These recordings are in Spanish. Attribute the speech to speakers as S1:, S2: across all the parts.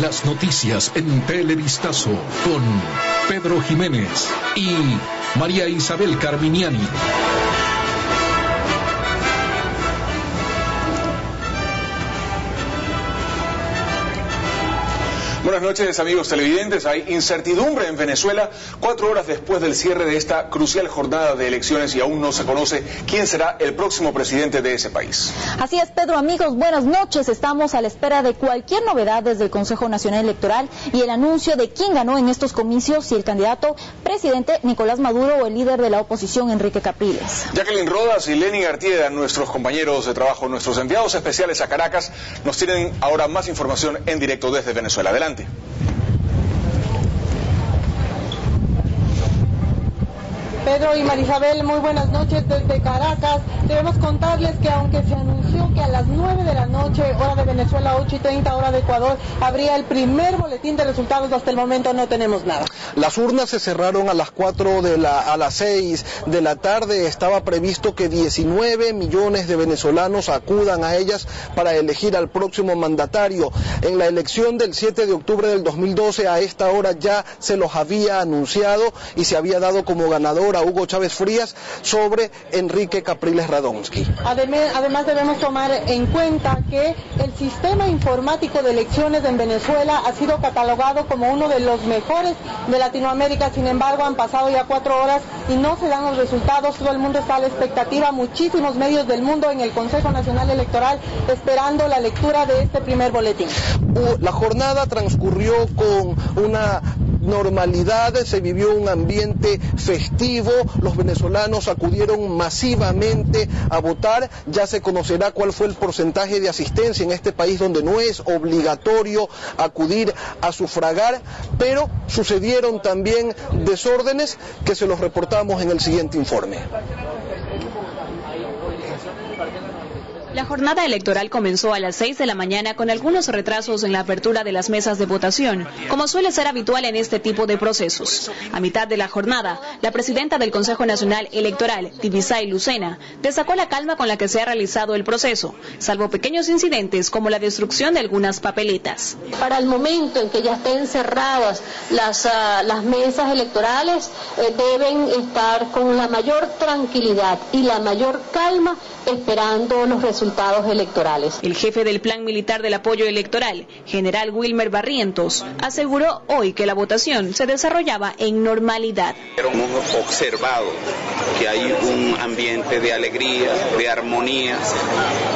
S1: Las noticias en Televistazo con Pedro Jiménez y María Isabel Carminiani.
S2: Buenas noches, amigos televidentes. Hay incertidumbre en Venezuela 4 horas después del cierre de esta crucial jornada de elecciones y aún no se conoce quién será el próximo presidente de ese país.
S3: Así es, Pedro, amigos, buenas noches. Estamos a la espera de cualquier novedad desde el Consejo Nacional Electoral y el anuncio de quién ganó en estos comicios, si el candidato presidente Nicolás Maduro o el líder de la oposición Enrique Capriles.
S2: Jacqueline Rodas y Lenny Gartieda, nuestros compañeros de trabajo, nuestros enviados especiales a Caracas, nos tienen ahora más información en directo desde Venezuela. Adelante.
S4: Pedro y Marisabel, muy buenas noches desde Caracas. Debemos contarles que aunque se anunció que a las 9 de la noche, hora de Venezuela, 8:30, hora de Ecuador, habría el primer boletín de resultados, hasta el momento no tenemos nada.
S5: Las urnas se cerraron a las 6 de la tarde. Estaba previsto que 19 millones de venezolanos acudan a ellas para elegir al próximo mandatario. En la elección del 7 de octubre del 2012, a esta hora ya se los había anunciado y se había dado como ganador a Hugo Chávez Frías sobre Enrique Capriles Radonsky.
S4: Además debemos tomar en cuenta que el sistema informático de elecciones en Venezuela ha sido catalogado como uno de los mejores de Latinoamérica. Sin embargo, han pasado ya 4 horas y no se dan los resultados. Todo el mundo está a la expectativa, muchísimos medios del mundo en el Consejo Nacional Electoral esperando la lectura de este primer boletín.
S5: La jornada transcurrió con una normalidad, se vivió un ambiente festivo, los venezolanos acudieron masivamente a votar. Ya se conocerá cuál fue el porcentaje de asistencia en este país donde no es obligatorio acudir a sufragar, pero sucedieron también desórdenes que se los reportamos en el siguiente informe.
S6: La jornada electoral comenzó a las 6 de la mañana con algunos retrasos en la apertura de las mesas de votación, como suele ser habitual en este tipo de procesos. A mitad de la jornada, la presidenta del Consejo Nacional Electoral, Tibisay Lucena, destacó la calma con la que se ha realizado el proceso, salvo pequeños incidentes como la destrucción de algunas papeletas.
S7: Para el momento en que ya estén cerradas las mesas electorales, deben estar con la mayor tranquilidad y la mayor calma esperando los resultados electorales.
S6: El jefe del Plan Militar del Apoyo Electoral, general Wilmer Barrientos, aseguró hoy que la votación se desarrollaba en normalidad.
S8: Hemos observado que hay un ambiente de alegría, de armonía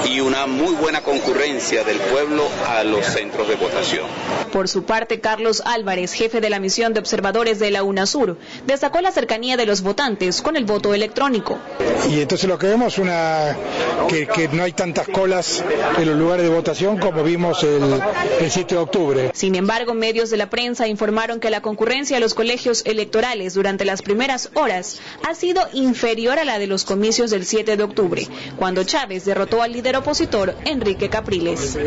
S8: y una muy buena concurrencia del pueblo a los centros de votación.
S6: Por su parte, Carlos Álvarez, jefe de la misión de observadores de la UNASUR, destacó la cercanía de los votantes con el voto electrónico.
S9: Y entonces lo que vemos que no hay tantas colas en los lugares de votación como vimos el 7 de octubre.
S6: Sin embargo, medios de la prensa informaron que la concurrencia a los colegios electorales durante las primeras horas ha sido inferior a la de los comicios del 7 de octubre, cuando Chávez derrotó al líder opositor Enrique Capriles.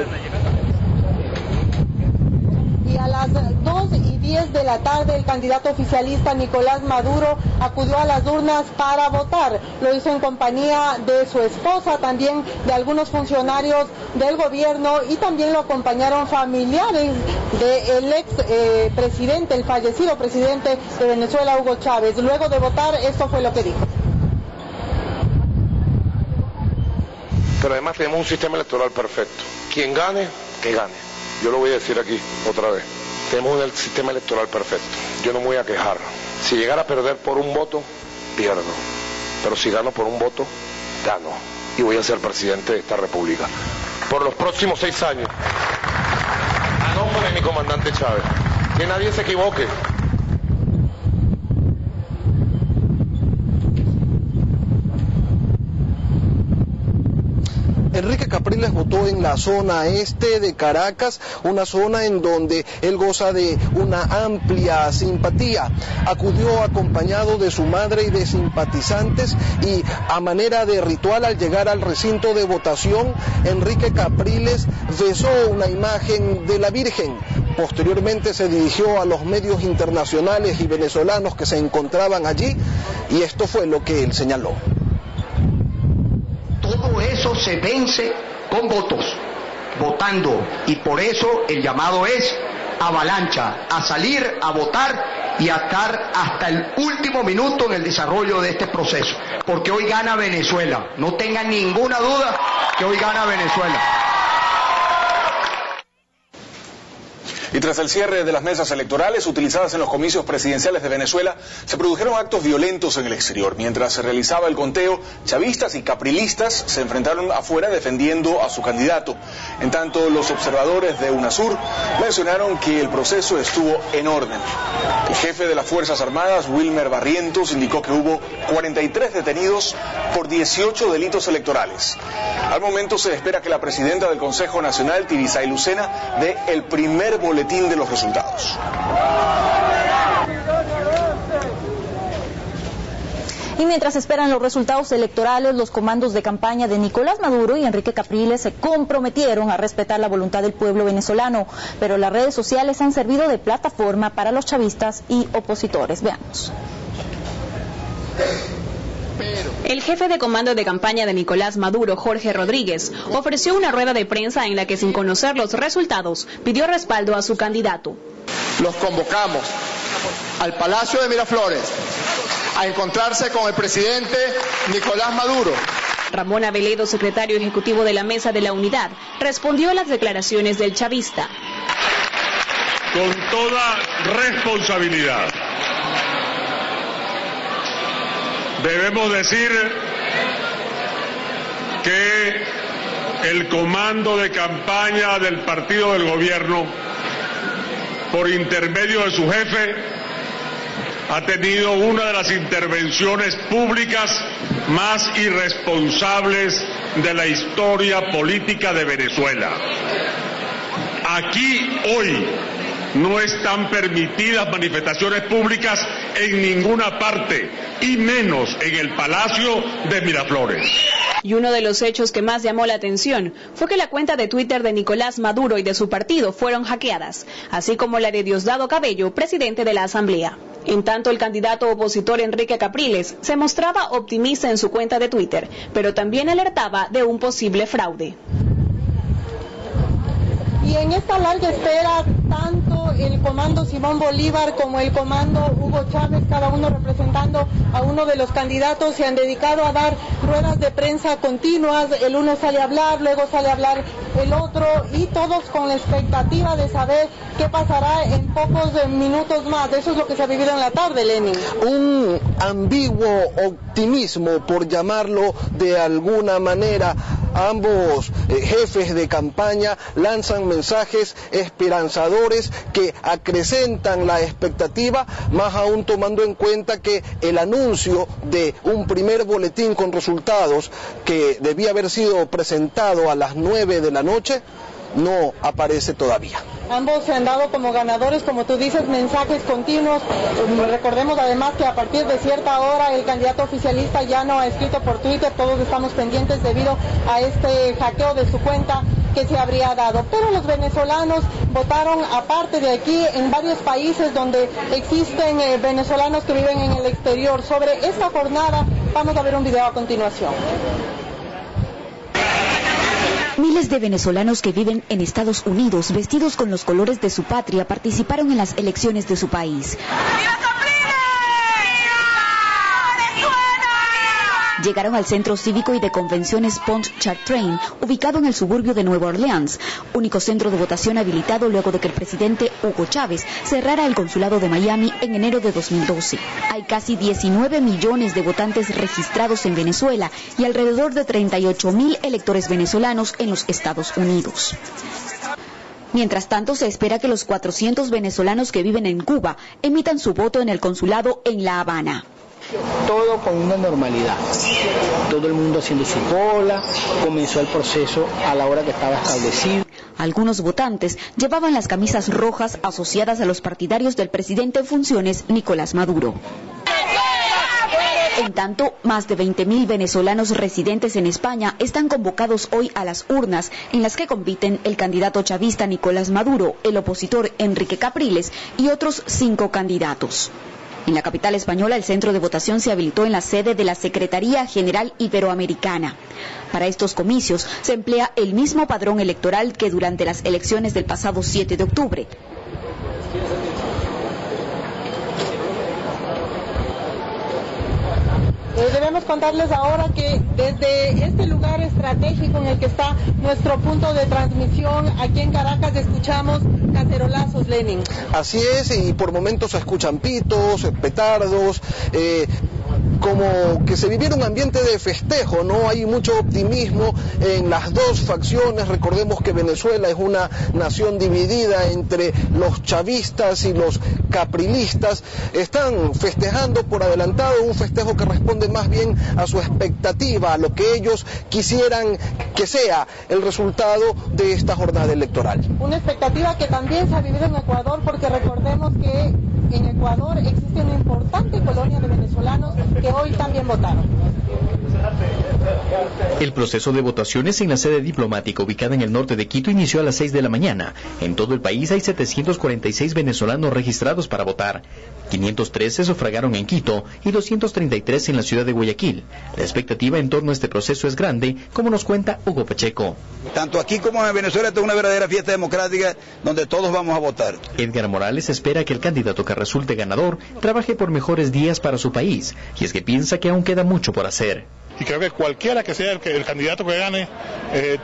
S4: Y a las 2:10 de la tarde el candidato oficialista Nicolás Maduro acudió a las urnas para votar. Lo hizo en compañía de su esposa, también de algunos funcionarios del gobierno, y también lo acompañaron familiares del ex presidente, el fallecido presidente de Venezuela, Hugo Chávez. Luego de votar, esto fue lo que dijo.
S10: Pero además tenemos un sistema electoral perfecto. Quien gane, que gane. Yo lo voy a decir aquí otra vez. Tenemos un sistema electoral perfecto. Yo no me voy a quejar. Si llegara a perder por un voto, pierdo. Pero si gano por un voto, gano. Y voy a ser presidente de esta república. Por los próximos 6 años. A nombre de mi comandante Chávez. Que nadie se equivoque.
S5: Enrique Capriles votó en la zona este de Caracas, una zona en donde él goza de una amplia simpatía. Acudió acompañado de su madre y de simpatizantes y a manera de ritual al llegar al recinto de votación, Enrique Capriles besó una imagen de la Virgen. Posteriormente se dirigió a los medios internacionales y venezolanos que se encontraban allí y esto fue lo que él señaló.
S11: Todo eso se vence con votos, votando, y por eso el llamado es avalancha, a salir a votar y a estar hasta el último minuto en el desarrollo de este proceso, porque hoy gana Venezuela, no tengan ninguna duda que hoy gana Venezuela.
S2: Y tras el cierre de las mesas electorales utilizadas en los comicios presidenciales de Venezuela, se produjeron actos violentos en el exterior. Mientras se realizaba el conteo, chavistas y caprilistas se enfrentaron afuera defendiendo a su candidato. En tanto, los observadores de UNASUR mencionaron que el proceso estuvo en orden. El jefe de las Fuerzas Armadas, Wilmer Barrientos, indicó que hubo 43 detenidos por 18 delitos electorales. Al momento se espera que la presidenta del Consejo Nacional, Tirisay Lucena, dé el primer boletín de los resultados.
S3: Y mientras esperan los resultados electorales, los comandos de campaña de Nicolás Maduro y Enrique Capriles se comprometieron a respetar la voluntad del pueblo venezolano, pero las redes sociales han servido de plataforma para los chavistas y opositores. Veamos.
S6: El jefe de comando de campaña de Nicolás Maduro, Jorge Rodríguez, ofreció una rueda de prensa en la que, sin conocer los resultados, pidió respaldo a su candidato.
S12: Los convocamos al Palacio de Miraflores a encontrarse con el presidente Nicolás Maduro.
S6: Ramón Aveledo, secretario ejecutivo de la Mesa de la Unidad, respondió a las declaraciones del chavista.
S13: Con toda responsabilidad, debemos decir que el comando de campaña del partido del gobierno, por intermedio de su jefe, ha tenido una de las intervenciones públicas más irresponsables de la historia política de Venezuela. Aquí hoy no están permitidas manifestaciones públicas en ninguna parte, y menos en el Palacio de Miraflores.
S6: Y uno de los hechos que más llamó la atención fue que la cuenta de Twitter de Nicolás Maduro y de su partido fueron hackeadas, así como la de Diosdado Cabello, presidente de la Asamblea. En tanto, el candidato opositor Enrique Capriles se mostraba optimista en su cuenta de Twitter, pero también alertaba de un posible fraude.
S4: Y en esta larga espera, tanto el comando Simón Bolívar como el comando Hugo Chávez, cada uno representando a uno de los candidatos, se han dedicado a dar ruedas de prensa continuas. El uno sale a hablar, luego sale a hablar el otro, y todos con la expectativa de saber qué pasará en pocos minutos más. Eso es lo que se ha vivido en la tarde, Lenin.
S5: Un ambiguo optimismo, por llamarlo de alguna manera. Ambos jefes de campaña lanzan mensajes esperanzadores que acrecentan la expectativa, más aún tomando en cuenta que el anuncio de un primer boletín con resultados que debía haber sido presentado a las 9 de la noche no aparece todavía.
S4: Ambos se han dado como ganadores, como tú dices, mensajes continuos. Recordemos además que a partir de cierta hora el candidato oficialista ya no ha escrito por Twitter, todos estamos pendientes debido a este hackeo de su cuenta que se habría dado. Pero los venezolanos votaron aparte de aquí en varios países donde existen venezolanos que viven en el exterior. Sobre esta jornada vamos a ver un video a continuación.
S14: Miles de venezolanos que viven en Estados Unidos, vestidos con los colores de su patria, participaron en las elecciones de su país. Llegaron al Centro Cívico y de Convenciones Pontchartrain, ubicado en el suburbio de Nueva Orleans, único centro de votación habilitado luego de que el presidente Hugo Chávez cerrara el consulado de Miami en enero de 2012. Hay casi 19 millones de votantes registrados en Venezuela y alrededor de 38.000 electores venezolanos en los Estados Unidos. Mientras tanto, se espera que los 400 venezolanos que viven en Cuba emitan su voto en el consulado en La Habana.
S15: Todo con una normalidad, todo el mundo haciendo su cola, comenzó el proceso a la hora que estaba establecido.
S14: Algunos votantes llevaban las camisas rojas asociadas a los partidarios del presidente en funciones, Nicolás Maduro. En tanto, más de 20.000 venezolanos residentes en España están convocados hoy a las urnas, en las que compiten el candidato chavista Nicolás Maduro, el opositor Enrique Capriles y otros 5 candidatos. En la capital española, el centro de votación se habilitó en la sede de la Secretaría General Iberoamericana. Para estos comicios se emplea el mismo padrón electoral que durante las elecciones del pasado 7 de octubre.
S4: Debemos contarles ahora que desde este lugar estratégico en el que está nuestro punto de transmisión, aquí en Caracas, escuchamos cacerolazos, Lenin.
S5: Así es, y por momentos se escuchan pitos, petardos, como que se viviera un ambiente de festejo, ¿no? Hay mucho optimismo en las dos facciones. Recordemos que Venezuela es una nación dividida entre los chavistas y los caprilistas. Están festejando por adelantado, un festejo que responde más bien a su expectativa, a lo que ellos quisieran que sea el resultado de esta jornada electoral.
S4: Una expectativa que también se ha vivido en Ecuador, porque recordemos que en Ecuador existe una importante colonia de venezolanos que hoy también votaron.
S16: El proceso de votaciones en la sede diplomática ubicada en el norte de Quito inició a las 6 de la mañana. En todo el país hay 746 venezolanos registrados para votar. 513 sufragaron en Quito y 233 en la ciudad de Guayaquil. La expectativa en torno a este proceso es grande, como nos cuenta Hugo Pacheco.
S17: Tanto aquí como en Venezuela esto es una verdadera fiesta democrática donde todos vamos a votar.
S16: Edgar Morales espera que el candidato que resulte ganador trabaje por mejores días para su país, y es que piensa que aún queda mucho por hacer.
S18: Y creo que cualquiera que sea el candidato que gane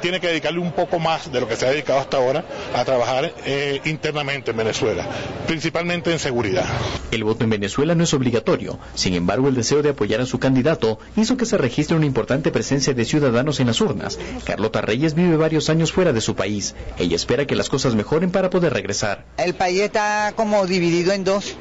S18: tiene que dedicarle un poco más de lo que se ha dedicado hasta ahora a trabajar internamente en Venezuela, principalmente en seguridad.
S16: El voto en Venezuela no es obligatorio, sin embargo el deseo de apoyar a su candidato hizo que se registre una importante presencia de ciudadanos en las urnas. Carlota Reyes vive varios años fuera de su país. Ella espera que las cosas mejoren para poder regresar.
S19: El país está como dividido en dos.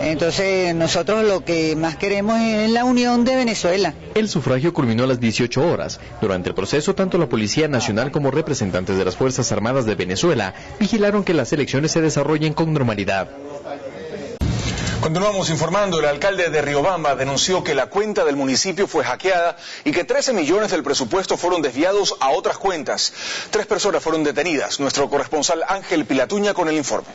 S19: Entonces nosotros lo que más queremos es la unión de Venezuela.
S16: El sufragio culminó a las 18 horas. Durante el proceso, tanto la Policía Nacional como representantes de las Fuerzas Armadas de Venezuela vigilaron que las elecciones se desarrollen con normalidad.
S2: Continuamos informando. El alcalde de Riobamba denunció que la cuenta del municipio fue hackeada y que 13 millones del presupuesto fueron desviados a otras cuentas. 3 personas fueron detenidas. Nuestro corresponsal Ángel Pilatuña con el informe.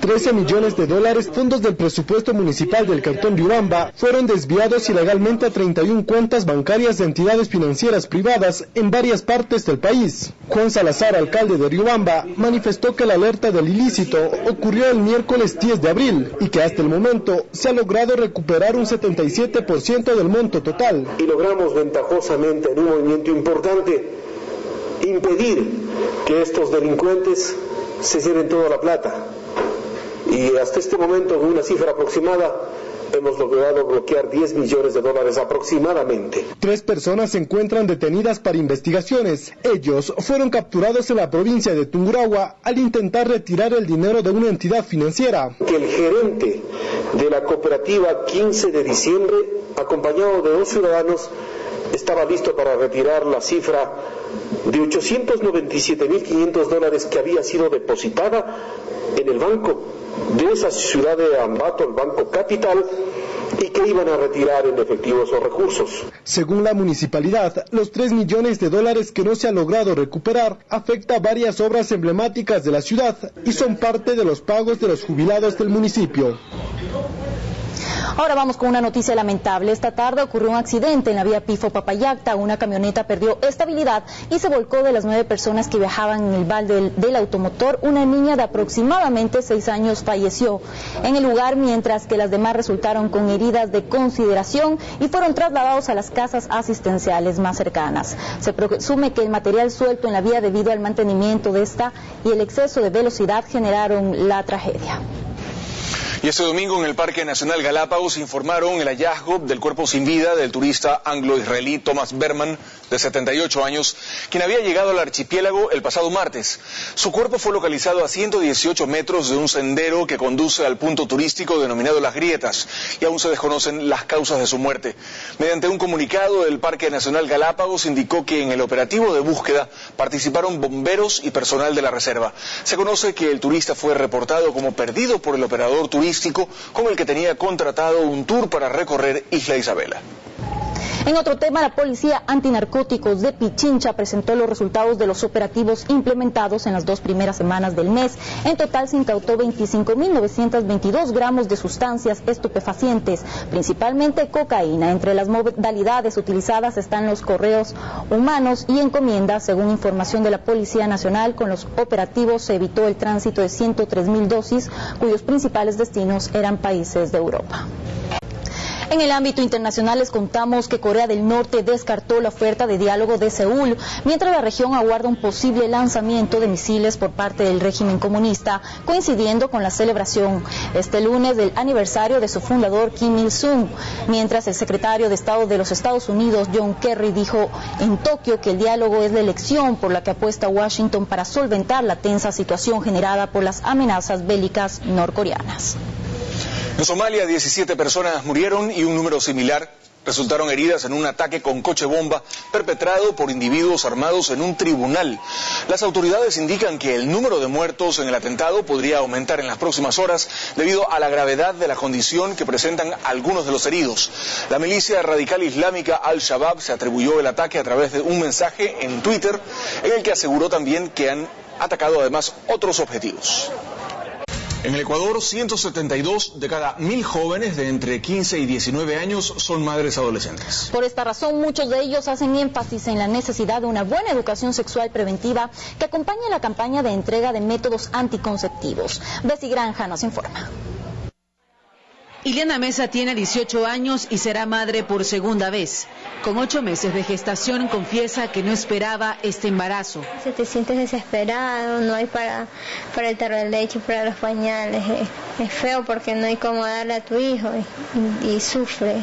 S20: 13 millones de dólares, fondos del presupuesto municipal del cantón Riobamba, fueron desviados ilegalmente a 31 cuentas bancarias de entidades financieras privadas en varias partes del país. Juan Salazar, alcalde de Riobamba, manifestó que la alerta del ilícito ocurrió el miércoles 10 de abril y que hasta el momento se ha logrado recuperar un 77% del monto total.
S21: Y logramos ventajosamente, en un movimiento importante, impedir que estos delincuentes se lleven toda la plata. Y hasta este momento, con una cifra aproximada, hemos logrado bloquear 10 millones de dólares aproximadamente.
S20: 3 personas se encuentran detenidas para investigaciones. Ellos fueron capturados en la provincia de Tungurahua al intentar retirar el dinero de una entidad financiera.
S21: Que el gerente de la cooperativa 15 de diciembre, acompañado de 2 ciudadanos, estaba listo para retirar la cifra de $897.500 que había sido depositada en el banco de esa ciudad de Ambato, el Banco Capital, y que iban a retirar en efectivo esos recursos.
S20: Según la municipalidad, los 3 millones de dólares que no se ha logrado recuperar afecta a varias obras emblemáticas de la ciudad y son parte de los pagos de los jubilados del municipio.
S3: Ahora vamos con una noticia lamentable. Esta tarde ocurrió un accidente en la vía Pifo-Papayacta. Una camioneta perdió estabilidad y se volcó de las 9 personas que viajaban en el balde del automotor. Una niña de aproximadamente 6 años falleció en el lugar, mientras que las demás resultaron con heridas de consideración y fueron trasladados a las casas asistenciales más cercanas. Se presume que el material suelto en la vía debido al mantenimiento de esta y el exceso de velocidad generaron la tragedia.
S2: Y este domingo en el Parque Nacional Galápagos informaron el hallazgo del cuerpo sin vida del turista anglo-israelí Thomas Berman, de 78 años, quien había llegado al archipiélago el pasado martes. Su cuerpo fue localizado a 118 metros de un sendero que conduce al punto turístico denominado Las Grietas, y aún se desconocen las causas de su muerte. Mediante un comunicado, el Parque Nacional Galápagos indicó que en el operativo de búsqueda participaron bomberos y personal de la reserva. Se conoce que el turista fue reportado como perdido por el operador turístico con el que tenía contratado un tour para recorrer Isla Isabela.
S3: En otro tema, la Policía Antinarcóticos de Pichincha presentó los resultados de los operativos implementados en las 2 primeras semanas del mes. En total se incautó 25.922 gramos de sustancias estupefacientes, principalmente cocaína. Entre las modalidades utilizadas están los correos humanos y encomiendas. Según información de la Policía Nacional, con los operativos se evitó el tránsito de 103.000 dosis, cuyos principales destinos eran países de Europa. En el ámbito internacional les contamos que Corea del Norte descartó la oferta de diálogo de Seúl, mientras la región aguarda un posible lanzamiento de misiles por parte del régimen comunista, coincidiendo con la celebración este lunes del aniversario de su fundador Kim Il-sung, mientras el secretario de Estado de los Estados Unidos, John Kerry, dijo en Tokio que el diálogo es la elección por la que apuesta Washington para solventar la tensa situación generada por las amenazas bélicas norcoreanas.
S2: En Somalia, 17 personas murieron y un número similar resultaron heridas en un ataque con coche bomba perpetrado por individuos armados en un tribunal. Las autoridades indican que el número de muertos en el atentado podría aumentar en las próximas horas debido a la gravedad de la condición que presentan algunos de los heridos. La milicia radical islámica Al-Shabaab se atribuyó el ataque a través de un mensaje en Twitter en el que aseguró también que han atacado además otros objetivos. En el Ecuador, 172 de cada 1.000 jóvenes de entre 15 y 19 años son madres adolescentes.
S3: Por esta razón, muchos de ellos hacen énfasis en la necesidad de una buena educación sexual preventiva que acompañe la campaña de entrega de métodos anticonceptivos. Bessie Granja nos informa.
S1: Ileana Mesa tiene 18 años y será madre por segunda vez. Con 8 meses de gestación confiesa que no esperaba este embarazo.
S22: Si te sientes desesperado, no hay para el tarro de leche, para los pañales. Es feo porque no hay cómo darle a tu hijo y sufre.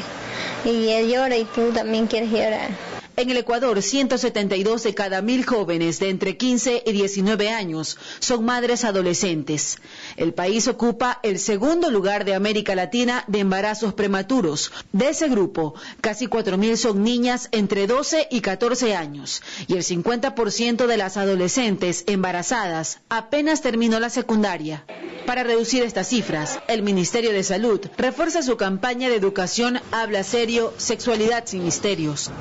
S22: Y él llora y tú también quieres llorar.
S1: En el Ecuador, 172 de cada 1.000 jóvenes de entre 15 y 19 años son madres adolescentes. El país ocupa el segundo lugar de América Latina de embarazos prematuros. De ese grupo, casi 4.000 son niñas entre 12 y 14 años. Y el 50% de las adolescentes embarazadas apenas terminó la secundaria. Para reducir estas cifras, el Ministerio de Salud refuerza su campaña de educación Habla Serio, Sexualidad sin Misterios.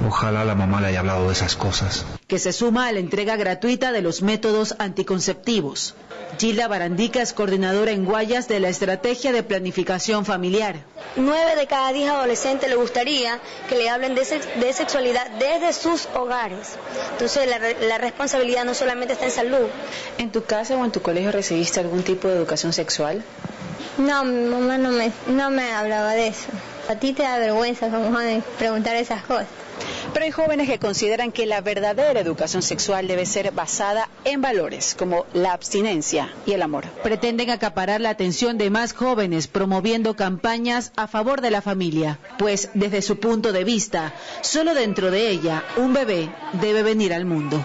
S23: Ojalá la mamá le haya hablado de esas cosas.
S1: Que se suma a la entrega gratuita de los métodos anticonceptivos. Gilda Barandica es coordinadora en Guayas de la Estrategia de Planificación Familiar.
S24: 9 de cada 10 adolescentes le gustaría que le hablen de sexualidad desde sus hogares. Entonces la responsabilidad no solamente está en salud.
S1: ¿En tu casa o en tu colegio recibiste algún tipo de educación sexual?
S24: No, mi mamá no me hablaba de eso. A ti te da vergüenza como joven preguntar esas cosas.
S1: Pero hay jóvenes que consideran que la verdadera educación sexual debe ser basada en valores como la abstinencia y el amor. Pretenden acaparar la atención de más jóvenes promoviendo campañas a favor de la familia, pues desde su punto de vista, solo dentro de ella un bebé debe venir al mundo.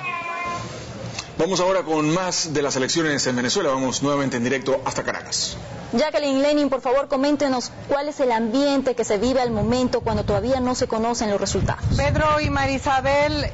S2: Vamos ahora con más de las elecciones en Venezuela. Vamos nuevamente en directo hasta Caracas.
S3: Jacqueline Lenin, por favor, coméntenos cuál es el ambiente que se vive al momento cuando todavía no se conocen los resultados.
S4: Pedro y Marisabel.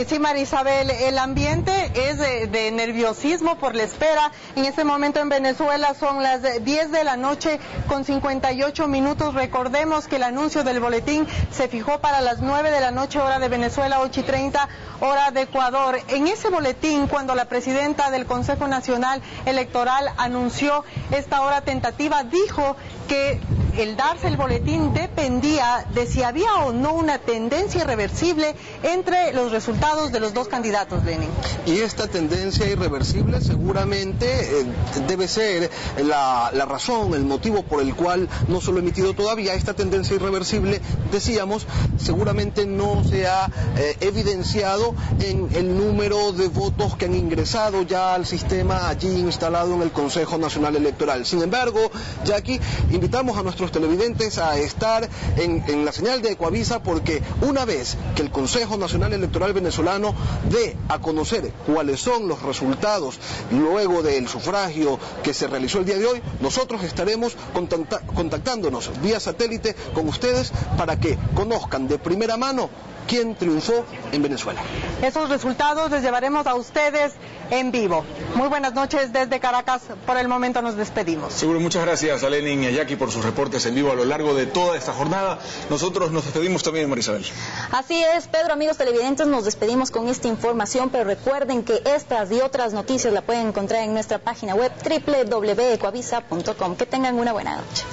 S4: Sí, Marisabel, el ambiente es de nerviosismo por la espera. En este momento en Venezuela son las 10 de la noche con 58 minutos. Recordemos que el anuncio del boletín se fijó para las 9 de la noche, hora de Venezuela, 8:30, hora de Ecuador. En ese boletín, cuando la presidenta del Consejo Nacional Electoral anunció esta hora tentativa, dijo que el darse el boletín dependía de si había o no una tendencia irreversible entre los resultados de los dos candidatos, Lenin.
S5: Y esta tendencia irreversible seguramente debe ser la razón, el motivo por el cual no se lo ha emitido todavía. Esta tendencia irreversible, decíamos, seguramente no se ha evidenciado en el número de votos que han ingresado ya al sistema allí instalado en el Consejo Nacional Electoral. Sin embargo, Jackie, invitamos a nuestros televidentes a estar en la señal de Ecuavisa, porque una vez que el Consejo Nacional Electoral venezolano dé a conocer cuáles son los resultados luego del sufragio que se realizó el día de hoy, nosotros estaremos contactándonos vía satélite con ustedes para que conozcan de primera mano quién triunfó en Venezuela.
S4: Esos resultados les llevaremos a ustedes en vivo. Muy buenas noches desde Caracas. Por el momento nos despedimos.
S2: Seguro, muchas gracias a Lenin y a Jackie por sus reportes en vivo a lo largo de toda esta jornada. Nosotros nos despedimos también, Marisabel.
S3: Así es, Pedro, amigos televidentes, nos despedimos con esta información, pero recuerden que estas y otras noticias la pueden encontrar en nuestra página web www.ecuavisa.com. Que tengan una buena noche.